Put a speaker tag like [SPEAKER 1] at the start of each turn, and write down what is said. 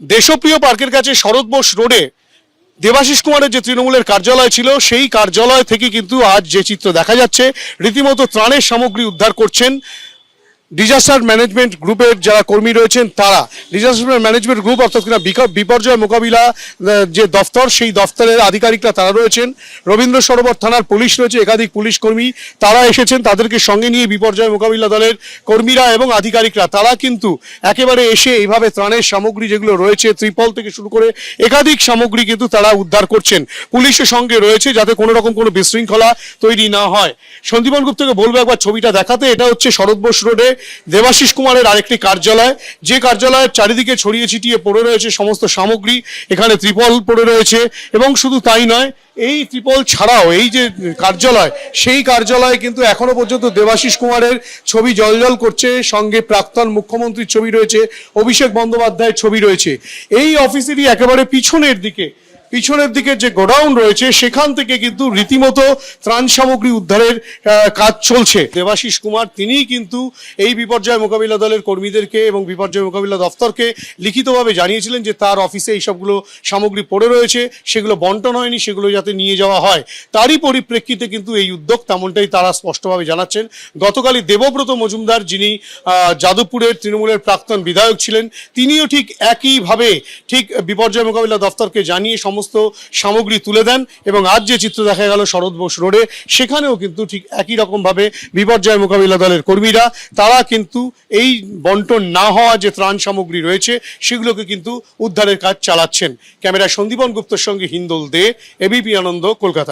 [SPEAKER 1] দেশপ্রিয় পার্কের কাছে শরৎ বোস রোডে দেবাশিস কুমারের যে তৃণমূলের কার্যালয় ছিল সেই কার্যালয় থেকে কিন্তু আজ যে চিত্র দেখা যাচ্ছে, রীতিমতো ত্রাণের সামগ্রী উদ্ধার করছেন ডিজাস্টার ম্যানেজমেন্ট গ্রুপের যারা কর্মী রয়েছেন তারা। ডিজাস্টার ম্যানেজমেন্ট গ্রুপ অর্থাৎ কিনা বিপর্যয় মোকাবিলা যে দফতর, সেই দফতরের আধিকারিকরা তারা রয়েছেন। রবীন্দ্র সরোবর থানার পুলিশ রয়েছে, একাধিক পুলিশ কর্মী তারা এসেছেন, তাদেরকে সঙ্গে নিয়ে বিপর্যয় মোকাবিলা দলের কর্মীরা এবং আধিকারিকরা তারা কিন্তু একেবারে এসে এইভাবে ত্রাণের সামগ্রী যেগুলো রয়েছে, ত্রিপল থেকে শুরু করে একাধিক সামগ্রী কিন্তু তারা উদ্ধার করছেন। পুলিশের সঙ্গে রয়েছে যাতে কোনো রকম কোনো বিশৃঙ্খলা তৈরি না হয়। সন্দীপন গুপ্তকে বলবো একবার ছবিটা দেখাতে। এটা হচ্ছে শরৎ বোস রোডে দেবাশিস কুমারের আরেকটি কার্যালয়, যে কার্যালয়ের চারিদিকে ছড়িয়ে ছিটিয়ে পড়ে রয়েছে সমস্ত সামগ্রী। এখানে ত্রিপল পড়ে রয়েছে এবং শুধু তাই নয়, এই ত্রিপল ছাড়াও এই যে কার্যালয়, সেই কার্যালয়ে কিন্তু এখনো পর্যন্ত দেবাশিস কুমারের ছবি জলজল করছে, সঙ্গে প্রাক্তন মুখ্যমন্ত্রীর ছবি রয়েছে, অভিষেক বন্দ্যোপাধ্যায়ের ছবি রয়েছে। এই অফিসেরই একেবারে পিছনের দিকে যে গোডাউন রয়েছে সেখান থেকে কিন্তু রীতিমতো ত্রাণ সামগ্রী উদ্ধারের কাজ চলছে। দেবাশিস কুমার তিনিই কিন্তু এই বিপর্যয় মোকাবিলা দলের কর্মীদেরকে এবং বিপর্যয় মোকাবিলা দফতরকে লিখিতভাবে জানিয়েছিলেন যে তার অফিসে এই সবগুলো সামগ্রী পড়ে রয়েছে, সেগুলো বন্টন হয়নি, সেগুলো যাতে নিয়ে যাওয়া হয়। তারই পরিপ্রেক্ষিতে কিন্তু এই উদ্যোগ, তেমনটাই তারা স্পষ্টভাবে জানাচ্ছেন। গতকালই দেবব্রত মজুমদার, যিনি যাদবপুরের তৃণমূলের প্রাক্তন বিধায়ক ছিলেন, তিনিও ঠিক একইভাবে ঠিক বিপর্যয় মোকাবিলা দফতরকে জানিয়ে সমস্ত সামগ্রী তুলে দেন। এবং আজ যে চিত্র দেখা গেল শরৎ বোস রোডে, সেখানেও কিন্তু ঠিক একই রকমভাবে বিপর্যয় মোকাবিলা দলের কর্মীরা তারা কিন্তু এই বন্টন না হওয়া যে ত্রাণ সামগ্রী রয়েছে সেগুলোকে কিন্তু উদ্ধারের কাজ চালাচ্ছেন। ক্যামেরায় সন্দীপন গুপ্তর সঙ্গে হিন্দোল দে, এবিপি আনন্দ, কলকাতা।